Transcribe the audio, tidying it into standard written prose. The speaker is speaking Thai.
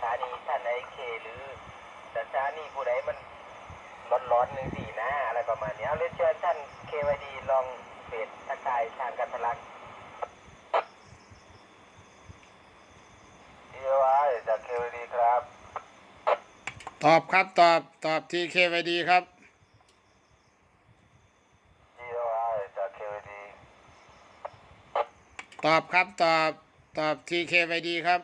ถานีท่านไอเคหรือสถานีผู้ใดมันร้อนๆหนึ่งสี่นะอะไรประมาณนี้เอาเรียนเชิญท่านเควดีลองเฟดทักทายทางกันทะลักเอวาจากเควดีครับตอบครับตอบทีเคไวดีครับเอวาจากเควดีตอบครับตอบทีเคไวดีครับ